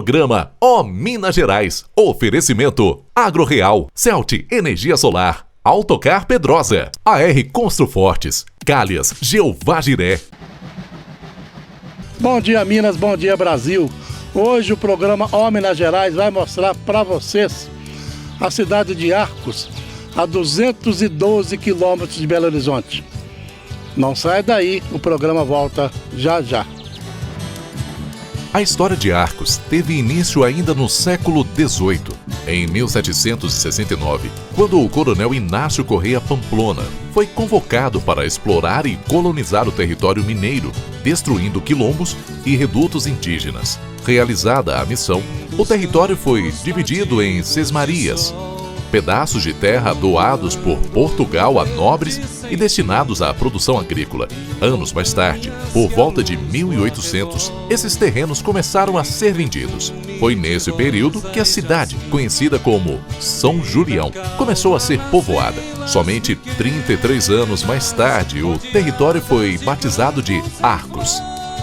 Programa Ó Minas Gerais. Oferecimento AgroReal, Celt Energia Solar, Autocar Pedrosa, AR Construfortes, Calhas, Jeová Jiré. Bom dia, Minas, bom dia, Brasil. Hoje o programa Ó Minas Gerais vai mostrar para vocês a cidade de Arcos, a 212 quilômetros de Belo Horizonte. Não sai daí, o programa volta já já. A história de Arcos teve início ainda no século XVIII, em 1769, quando o coronel Inácio Correia Pamplona foi convocado para explorar e colonizar o território mineiro, destruindo quilombos e redutos indígenas. Realizada a missão, o território foi dividido em sesmarias, pedaços de terra doados por Portugal a nobres e destinados à produção agrícola. Anos mais tarde, por volta de 1800, esses terrenos começaram a ser vendidos. Foi nesse período que a cidade, conhecida como São Julião, começou a ser povoada. Somente 33 anos mais tarde, o território foi batizado de Arcos.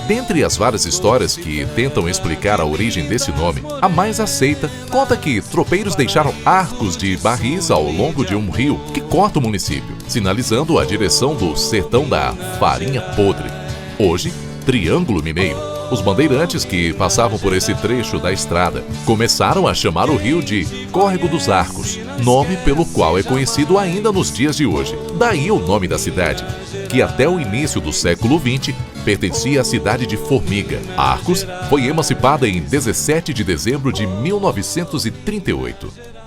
Dentre as várias histórias que tentam explicar a origem desse nome, a mais aceita conta que tropeiros deixaram arcos de barris ao longo de um rio que corta o município, sinalizando a direção do sertão da farinha podre, hoje Triângulo Mineiro. Os bandeirantes que passavam por esse trecho da estrada começaram a chamar o rio de Córrego dos Arcos, nome pelo qual é conhecido ainda nos dias de hoje. Daí o nome da cidade, que até o início do século XX pertencia à cidade de Formiga. Arcos foi emancipada em 17 de dezembro de 1938.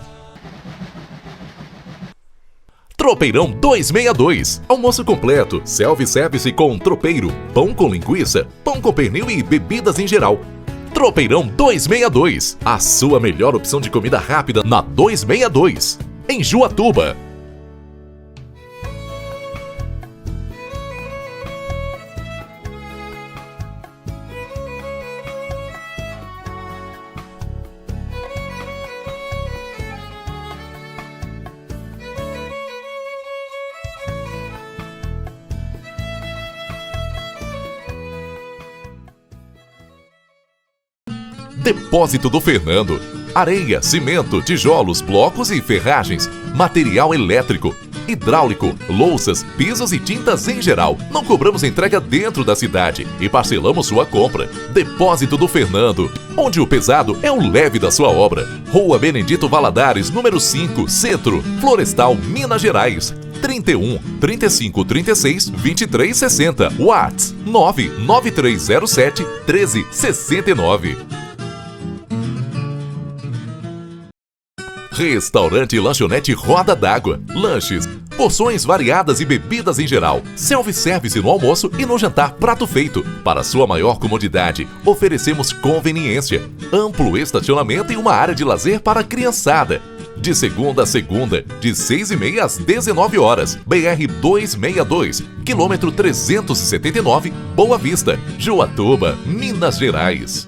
Tropeirão 262. Almoço completo, self-service com tropeiro, pão com linguiça, pão com pernil e bebidas em geral. Tropeirão 262. A sua melhor opção de comida rápida na 262. Em Juatuba. Depósito do Fernando. Areia, cimento, tijolos, blocos e ferragens, material elétrico, hidráulico, louças, pisos e tintas em geral. Não cobramos entrega dentro da cidade e parcelamos sua compra. Depósito do Fernando, onde o pesado é o leve da sua obra. Rua Benedito Valadares, número 5, Centro, Florestal, Minas Gerais. 31 35 36 23 60. WhatsApp 99307 1369. Restaurante e lanchonete Roda d'Água. Lanches, porções variadas e bebidas em geral. Self-service no almoço e no jantar prato feito. Para sua maior comodidade, oferecemos conveniência, amplo estacionamento e uma área de lazer para a criançada. De segunda a segunda, de 6h30 às 19 horas. BR 262, quilômetro 379, Boa Vista, Juatuba, Minas Gerais.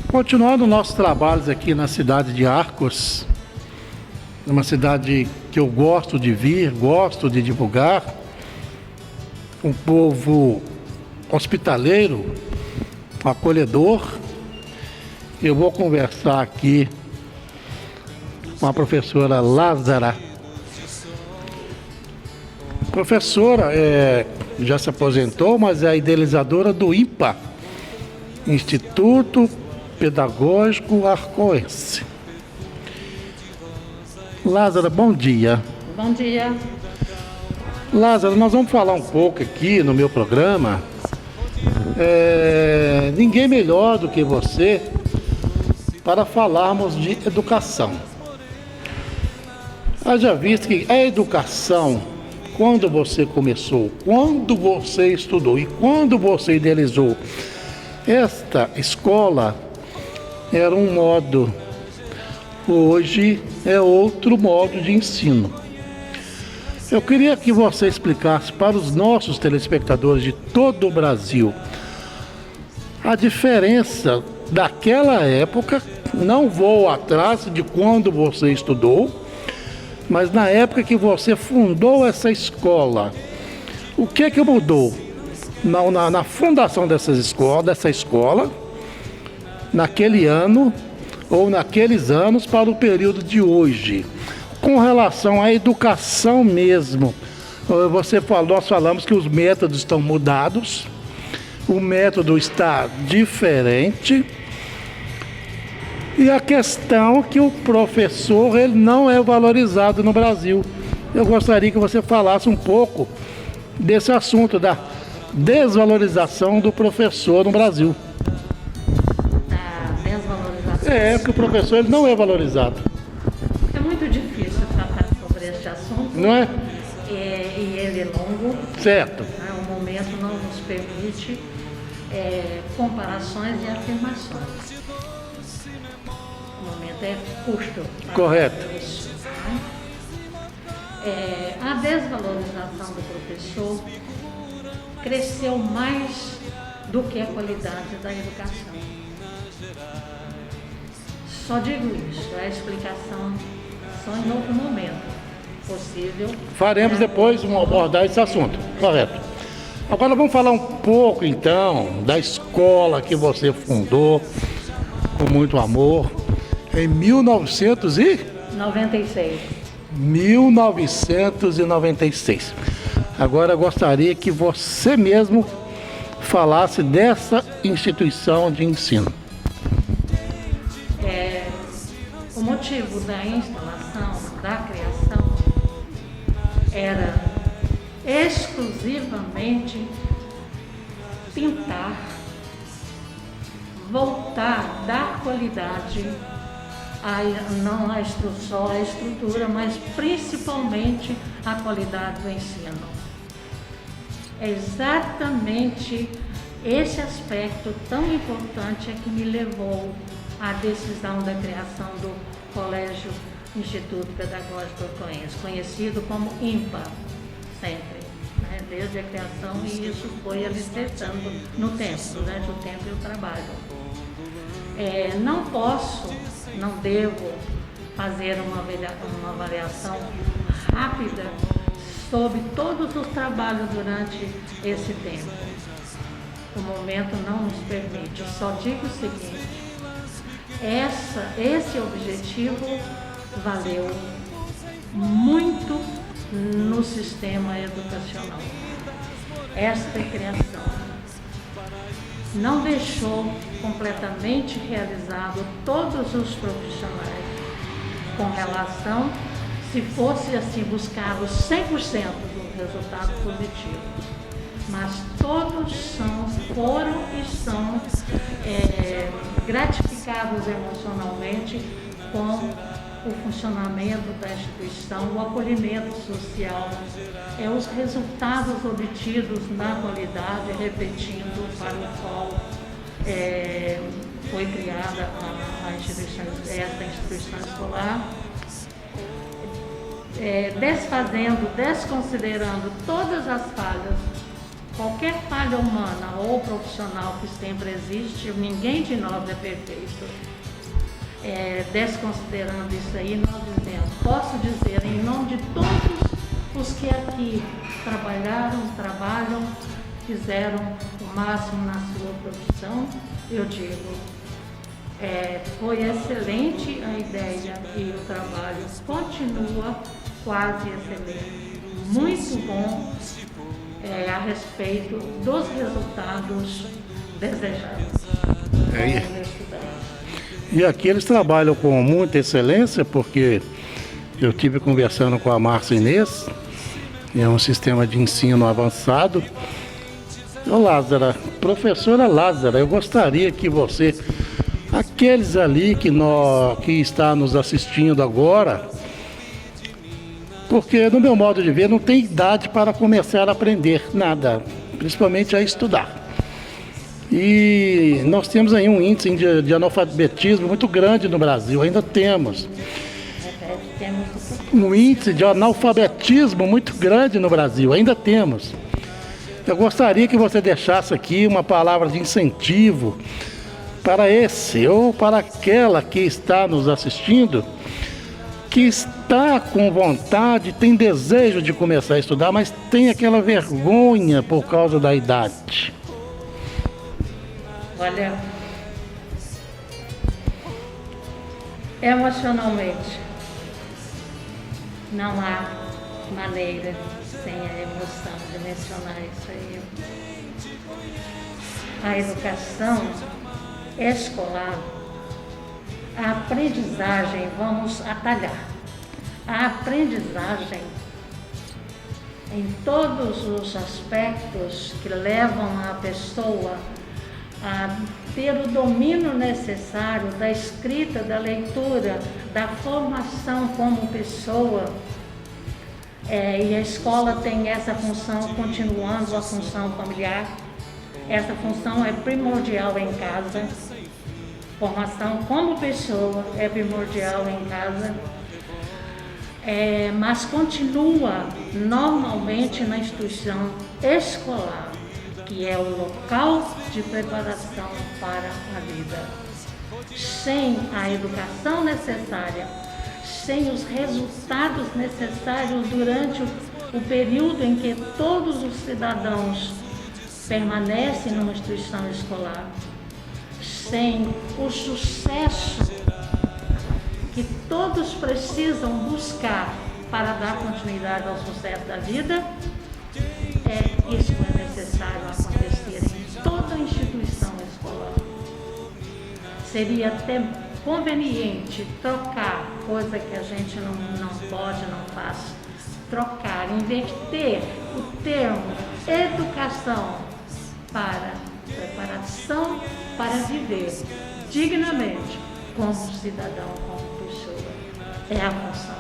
Continuando nossos trabalhos aqui na cidade de Arcos, uma cidade que eu gosto de vir, gosto de divulgar, um povo hospitaleiro, acolhedor. Eu vou conversar aqui com a professora Lázara. Professora já se aposentou, mas é a idealizadora do IPA, Instituto Pedagógico Arcoense. Lázara, bom dia. Bom dia. Lázara, nós vamos falar um pouco aqui no meu programa. Ninguém melhor do que você para falarmos de educação. Haja visto que a educação, quando você começou, quando você estudou e quando você idealizou esta escola, era um modo. Hoje é outro modo de ensino. Eu queria que você explicasse para os nossos telespectadores de todo o Brasil a diferença daquela época. Não vou atrás de quando você estudou, mas na época que você fundou essa escola, O que mudou na fundação dessa escola, naquele ano ou naqueles anos para o período de hoje? Com relação à educação mesmo, nós falamos que os métodos estão mudados, o método está diferente, e a questão que o professor ele não é valorizado no Brasil. Eu gostaria que você falasse um pouco desse assunto da desvalorização do professor no Brasil. A desvalorização? Porque o professor ele não é valorizado. É muito difícil tratar sobre este assunto. Não é? E ele é longo. Certo. O momento não nos permite comparações e afirmações. O momento é curto. Correto. Isso, né? A desvalorização do professor cresceu mais do que a qualidade da educação. Só digo isso, a explicação só em outro momento possível. Faremos depois abordar esse assunto, correto. Agora vamos falar um pouco então da escola que você fundou com muito amor em 1996. Agora eu gostaria que você mesmo falasse dessa instituição de ensino. O motivo da instalação, da criação, era exclusivamente tentar voltar, dar qualidade não só a estrutura, mas principalmente a qualidade do ensino. É exatamente esse aspecto tão importante que me levou à decisão da criação do Colégio Instituto Pedagógico Ortoense, conhecido como IMPA, sempre, né, desde a criação, e isso foi alicerçando no tempo, durante o tempo e o trabalho. Não devo fazer uma avaliação rápida sobre todos os trabalhos durante esse tempo. O momento não nos permite. Eu só digo o seguinte: esse objetivo valeu muito no sistema educacional. Esta criação não deixou completamente realizado todos os profissionais com relação, se fosse assim, buscava 100% do resultado positivo. Mas todos foram e são gratificados emocionalmente com o funcionamento da instituição, o acolhimento social, os resultados obtidos na qualidade, repetindo para o qual foi criada esta instituição escolar, desconsiderando todas as falhas, qualquer falha humana ou profissional que sempre existe, ninguém de nós é perfeito. Desconsiderando isso aí, nós dizemos, posso dizer em nome de todos os que aqui trabalham, fizeram o máximo na sua profissão, eu digo, foi excelente a ideia e o trabalho continua quase excelente, muito bom a respeito dos resultados desejados da universidade. E aqui eles trabalham com muita excelência, porque eu estive conversando com a Márcia Inês, é um sistema de ensino avançado. Ô Lázara, professora Lázara, eu gostaria que você, aqueles ali que está nos assistindo agora, porque no meu modo de ver não tem idade para começar a aprender nada, principalmente a estudar. E nós temos aí um índice de analfabetismo muito grande no Brasil, ainda temos. Um índice de analfabetismo muito grande no Brasil, ainda temos. Eu gostaria que você deixasse aqui uma palavra de incentivo para esse ou para aquela que está nos assistindo, que está com vontade, tem desejo de começar a estudar, mas tem aquela vergonha por causa da idade? Olha, emocionalmente, não há maneira sem a emoção de mencionar isso aí. A educação escolar, a aprendizagem, vamos atalhar. A aprendizagem em todos os aspectos que levam a pessoa a ter o domínio necessário da escrita, da leitura, da formação como pessoa. E a escola tem essa função, continuando a função familiar. Essa função é primordial em casa. Formação como pessoa é primordial em casa. Mas continua normalmente na instituição escolar, que é o local de preparação para a vida. Sem a educação necessária, sem os resultados necessários durante o período em que todos os cidadãos permanecem numa instituição escolar, sem o sucesso que todos precisam buscar para dar continuidade ao sucesso da vida, isso é necessário acontecer em toda instituição escolar. Seria até conveniente trocar, coisa que a gente não pode, não faz, trocar, inverter o termo educação para preparação para viver dignamente como cidadão, como pessoa. É a função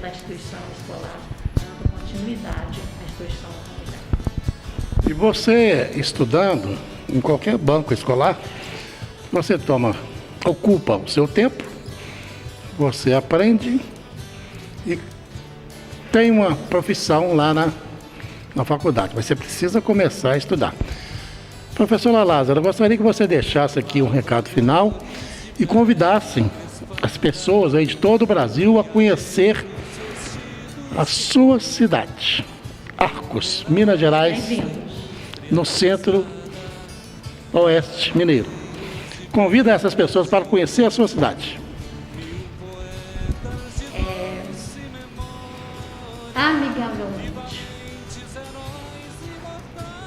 da instituição escolar, de continuidade da instituição familiar. E você, estudando em qualquer banco escolar, você ocupa o seu tempo, você aprende e tem uma profissão lá na faculdade, mas você precisa começar a estudar. Professora Lázara, eu gostaria que você deixasse aqui um recado final e convidasse as pessoas aí de todo o Brasil a conhecer a sua cidade, Arcos, Minas Gerais, no centro-oeste mineiro. Convida essas pessoas para conhecer a sua cidade. Amigavelmente,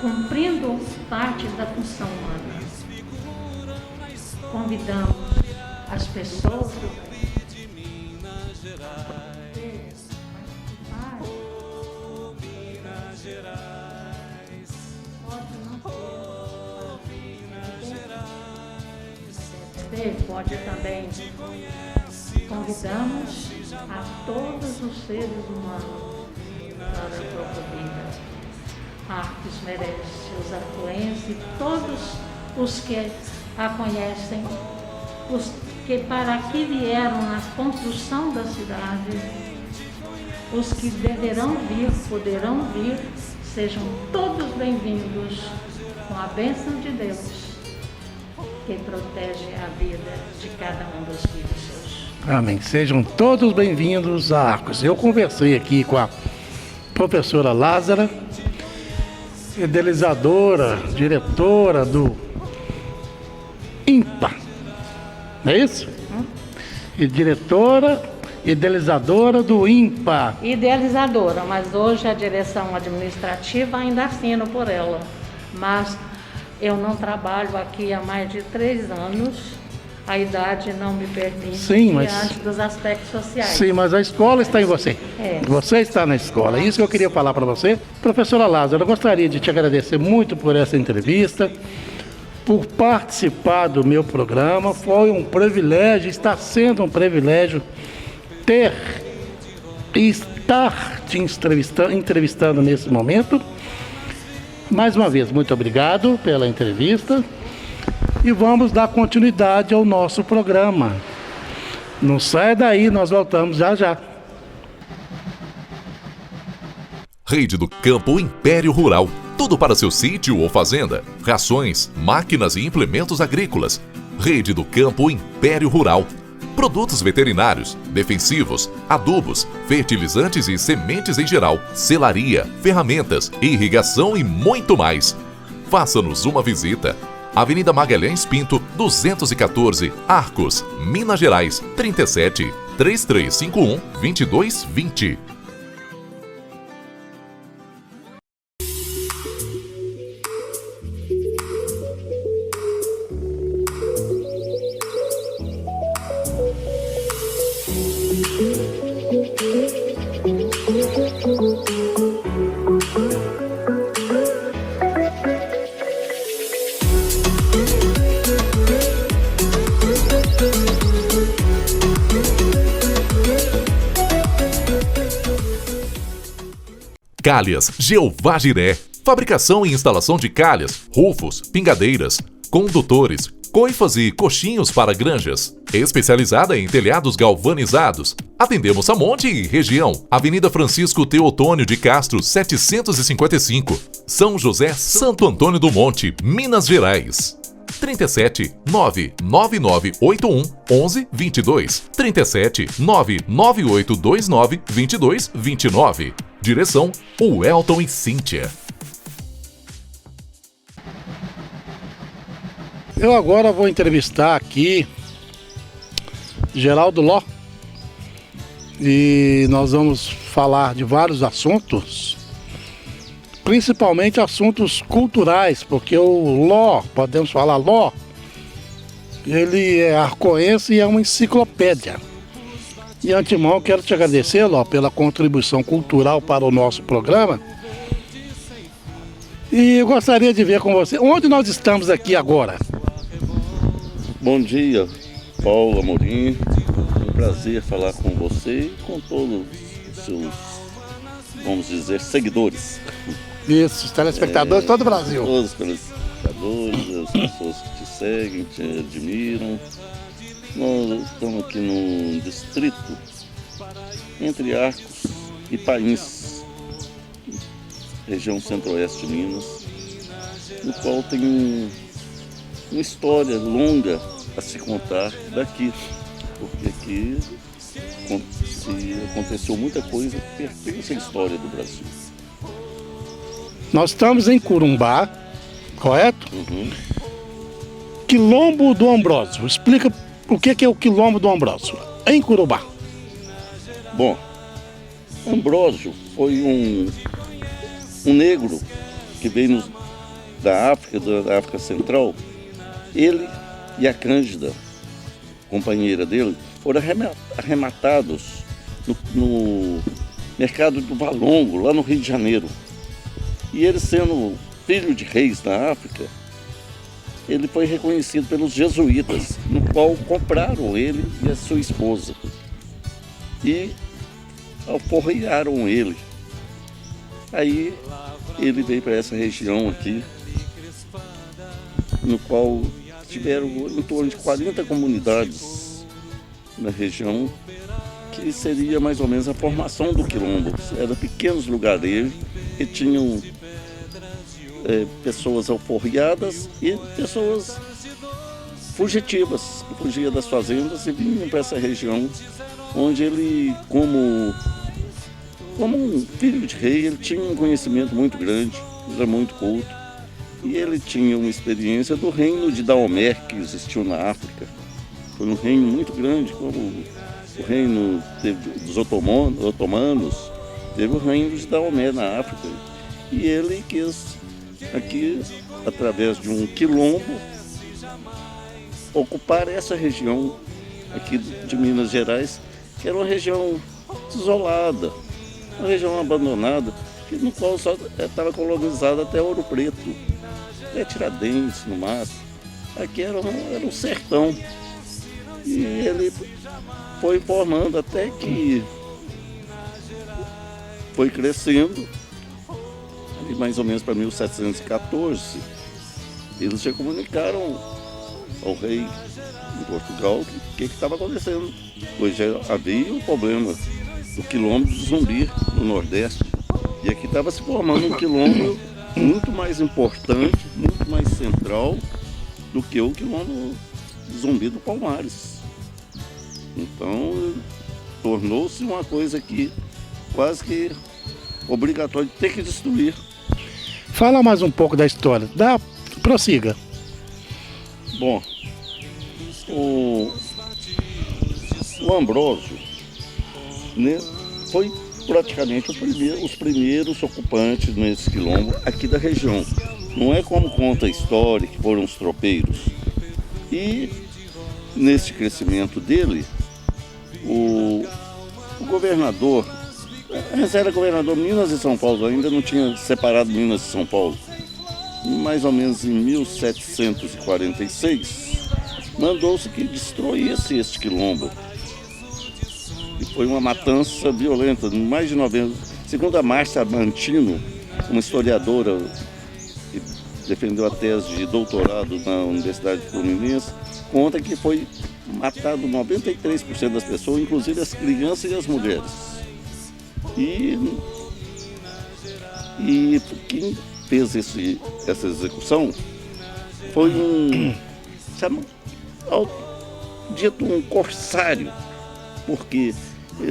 cumprindo parte da função humana, convidamos as pessoas de Minas Gerais, Minas Gerais, pode também convidamos a todos os seres humanos para a própria vida. Arcos merece os arcoenses e todos os que a conhecem, os que para aqui vieram na construção da cidade, os que deverão vir, poderão vir, sejam todos bem-vindos com a bênção de Deus, que protege a vida de cada um dos filhos seus. Amém. Sejam todos bem-vindos a Arcos. Eu conversei aqui com a professora Lázara, idealizadora, diretora do INPA, não é isso? E diretora, idealizadora do INPA. Idealizadora, mas hoje a direção administrativa ainda assino por ela. Mas eu não trabalho aqui há mais de 3 anos, a idade não me permite, diante dos aspectos sociais. Sim, mas a escola está em você. Você está na escola, isso que eu queria falar para você. Professora Lázara, eu gostaria de te agradecer muito por essa entrevista, por participar do meu programa. Foi um privilégio, está sendo um privilégio ter e estar te entrevistando nesse momento. Mais uma vez, muito obrigado pela entrevista e vamos dar continuidade ao nosso programa. Não sai daí, nós voltamos já já. Rede do Campo Império Rural. Tudo para seu sítio ou fazenda. Rações, máquinas e implementos agrícolas. Rede do Campo Império Rural. produtos veterinários, defensivos, adubos, fertilizantes e sementes em geral, selaria, ferramentas, irrigação e muito mais. Faça-nos uma visita. Avenida Magalhães Pinto, 214, Arcos, Minas Gerais, 37 3351 2220. Calhas Jeová Jiré. Fabricação e instalação de calhas, rufos, pingadeiras, condutores, coifas e coxinhos para granjas. Especializada em telhados galvanizados. Atendemos a Monte e região. Avenida Francisco Teotônio de Castro, 755. São José, Santo Antônio do Monte, Minas Gerais. 37 99981 1122. 37 99829 2229. Direção: o Elton e Cíntia. Eu agora vou entrevistar aqui Geraldo Ló. E nós vamos falar de vários assuntos, principalmente assuntos culturais, porque o Ló, podemos falar Ló, ele é arcoense e é uma enciclopédia. De antemão, quero te agradecer, Ló, pela contribuição cultural para o nosso programa. E eu gostaria de ver com você, onde nós estamos aqui agora? Bom dia, Paulo Amorim. É um prazer falar com você e com todos os seus, vamos dizer, seguidores. Isso, os telespectadores de todo o Brasil. Todos os telespectadores, as pessoas que te seguem, te admiram. Nós estamos aqui no distrito entre Arcos e Pains, região centro-oeste de Minas, no qual tem uma história longa a se contar daqui, porque aqui aconteceu muita coisa que pertence à história do Brasil. Nós estamos em Corumbá, correto? Uhum. Quilombo do Ambrósio. Explica o que é o Quilombo do Ambrósio, em Corumbá. Bom, Ambrósio foi um negro que veio da África Central. Ele e a Cândida, companheira dele, foram arrematados no mercado do Valongo, lá no Rio de Janeiro. E ele, sendo filho de reis da África, ele foi reconhecido pelos jesuítas, no qual compraram ele e a sua esposa. E alforriaram ele. Aí ele veio para essa região aqui, no qual tiveram em torno de 40 comunidades na região, que seria mais ou menos a formação do quilombo. Eram pequenos lugareiros que tinham pessoas alforriadas e pessoas fugitivas, que fugiam das fazendas e vinham para essa região, onde ele, como um filho de rei, ele tinha um conhecimento muito grande, era muito culto, e ele tinha uma experiência do reino de Daomé, que existiu na África. Foi um reino muito grande, como o reino dos otomanos, teve o reino de Daomé na África, e ele quis aqui, através de um quilombo, ocupar essa região aqui de Minas Gerais, que era uma região isolada, uma região abandonada, no qual só estava colonizada até Ouro Preto, até Tiradentes, no máximo. Aqui era um sertão. E ele foi formando até que foi crescendo. E mais ou menos para 1714, eles já comunicaram ao rei de Portugal o que estava acontecendo, pois já havia um problema do quilombo do Zumbi no Nordeste, e aqui estava se formando um quilombo muito mais importante, muito mais central do que o quilombo do Zumbi do Palmares. Então, tornou-se uma coisa que quase que obrigatório de ter que destruir. Fala mais um pouco da história. Prossiga. Bom, o Ambrósio, né, foi praticamente os primeiros ocupantes nesse quilombo aqui da região. Não é como conta a história que foram os tropeiros. E nesse crescimento dele, o governador, antes era governador Minas e São Paulo, ainda não tinha separado Minas e São Paulo. Mais ou menos em 1746, mandou-se que destruísse este quilombo. E foi uma matança violenta, mais de 90. Segundo a Márcia Mantino, uma historiadora que defendeu a tese de doutorado na Universidade Fluminense, conta que foi matado 93% das pessoas, inclusive as crianças e as mulheres. E quem fez essa execução foi dito um corsário, porque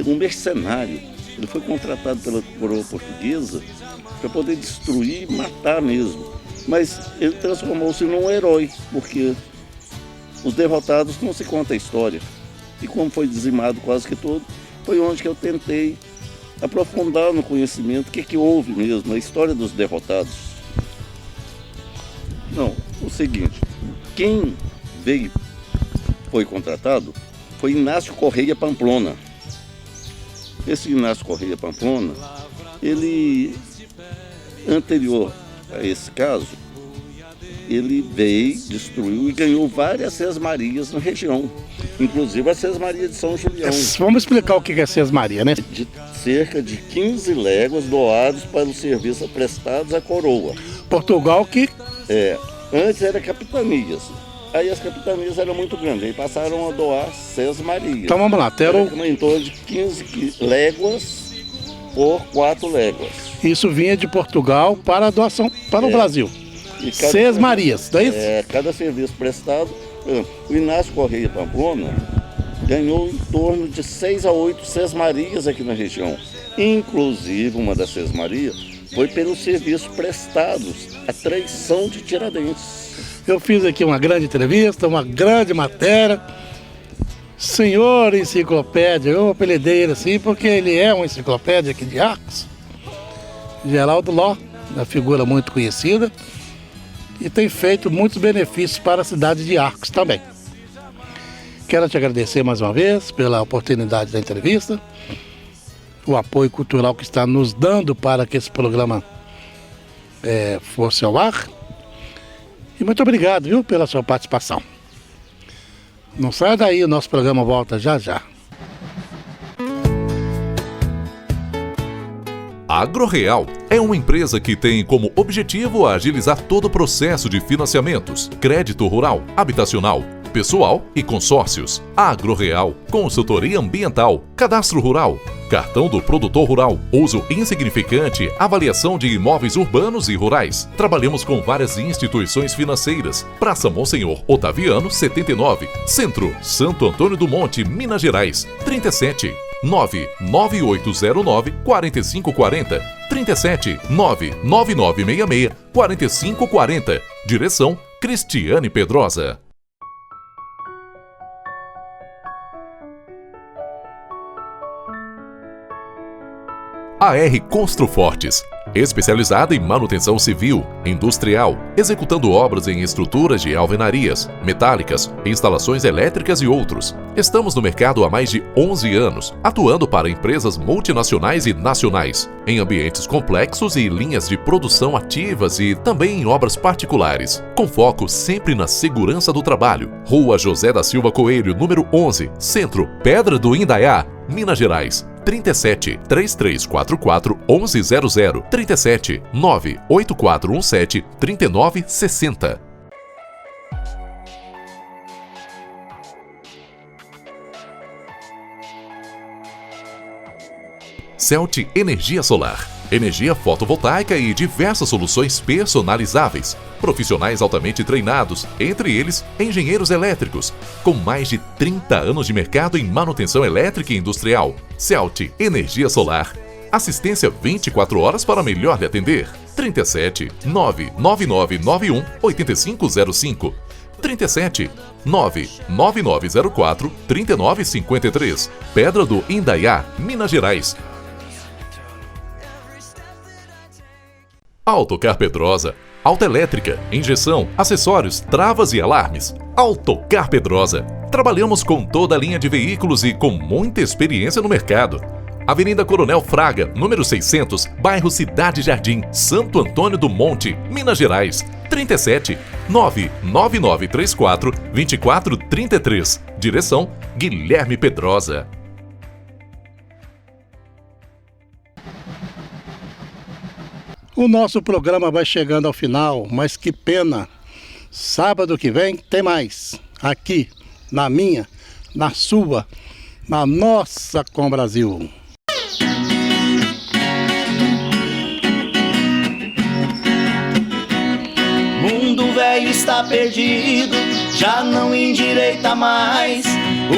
um mercenário. Ele foi contratado pela coroa portuguesa para poder destruir e matar mesmo. Mas ele transformou-se num herói, porque os derrotados não se conta a história. E como foi dizimado quase que todo, foi onde que eu tentei aprofundar no conhecimento o que houve mesmo, a história dos derrotados. Não, o seguinte, quem foi contratado foi Inácio Correia Pamplona. Esse Inácio Correia Pamplona, ele, anterior a esse caso, ele veio, destruiu e ganhou várias sesmarias na região, inclusive a sesmaria de São Julião. Vamos explicar o que é sesmaria, né? De cerca de 15 léguas doados para os serviços prestados à coroa. Portugal que... Antes era capitanias. Aí as capitanias eram muito grandes, aí passaram a doar sesmarias. Então vamos lá, era em torno de 15 léguas por 4 léguas. Isso vinha de Portugal para a doação para o Brasil. Sesmarias, não é isso? Cada serviço prestado. O Inácio Correia Pamplona ganhou em torno de 6 a 8 sesmarias aqui na região. Inclusive, uma das sesmarias foi pelos serviços prestados à traição de Tiradentes. Eu fiz aqui uma grande entrevista, uma grande matéria. Senhor Enciclopédia, eu apelidei ele assim porque ele é uma enciclopédia aqui de Arcos. Geraldo Ló, uma figura muito conhecida, e tem feito muitos benefícios para a cidade de Arcos também. Quero te agradecer mais uma vez pela oportunidade da entrevista, o apoio cultural que está nos dando para que esse programa fosse ao ar. E muito obrigado, viu, pela sua participação. Não saia daí, o nosso programa volta já já. A AgroReal é uma empresa que tem como objetivo agilizar todo o processo de financiamentos, crédito rural, habitacional, pessoal e consórcios. A AgroReal, consultoria ambiental, cadastro rural, cartão do produtor rural, uso insignificante, avaliação de imóveis urbanos e rurais. Trabalhamos com várias instituições financeiras. Praça Monsenhor Otaviano, 79, Centro, Santo Antônio do Monte, Minas Gerais, 37 99809 4540, 37 99966 4540. Direção Cristiane Pedrosa. AR Construfortes, especializada em manutenção civil, industrial, executando obras em estruturas de alvenarias, metálicas, instalações elétricas e outros. Estamos no mercado há mais de 11 anos, atuando para empresas multinacionais e nacionais, em ambientes complexos e linhas de produção ativas e também em obras particulares, com foco sempre na segurança do trabalho. Rua José da Silva Coelho, número 11, Centro, Pedra do Indaiá, Minas Gerais. 37 3344 1100, 37 98417 3960. Celt Energia Solar. energia fotovoltaica e diversas soluções personalizáveis. Profissionais altamente treinados, entre eles engenheiros elétricos, com mais de 30 anos de mercado em manutenção elétrica e industrial. Celt Energia Solar. Assistência 24 horas para melhor lhe atender. 37 99991 8505. 37 99904 3953. Pedra do Indaiá, Minas Gerais. Autocar Pedrosa. Autoelétrica, injeção, acessórios, travas e alarmes. Autocar Pedrosa. Trabalhamos com toda a linha de veículos e com muita experiência no mercado. Avenida Coronel Fraga, número 600, bairro Cidade Jardim, Santo Antônio do Monte, Minas Gerais. 37 99934 2433. Direção Guilherme Pedrosa. O nosso programa vai chegando ao final, mas que pena. Sábado que vem tem mais. Aqui, na minha, na sua, na nossa Com Brasil. Mundo velho está perdido, já não endireita mais.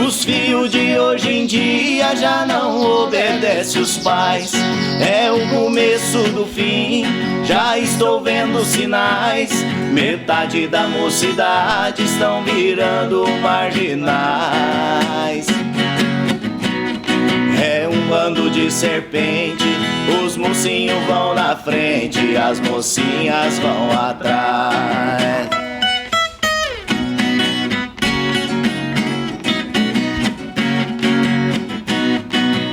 Os filhos de hoje em dia já não obedecem os pais. É o começo do fim, já estou vendo sinais. Metade da mocidade estão virando marginais. É um bando de serpente, os mocinhos vão na frente, as mocinhas vão atrás.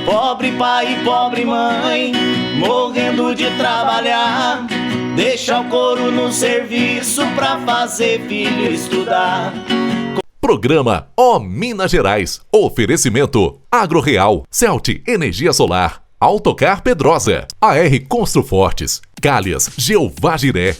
Pobre pai e pobre mãe, morrendo de trabalhar. Deixa o couro no serviço pra fazer filho estudar. Programa Ó Minas Gerais. Oferecimento AgroReal, Celt Energia Solar, Autocar Pedrosa, AR Construfortes, Calhas, Jeová Jiré,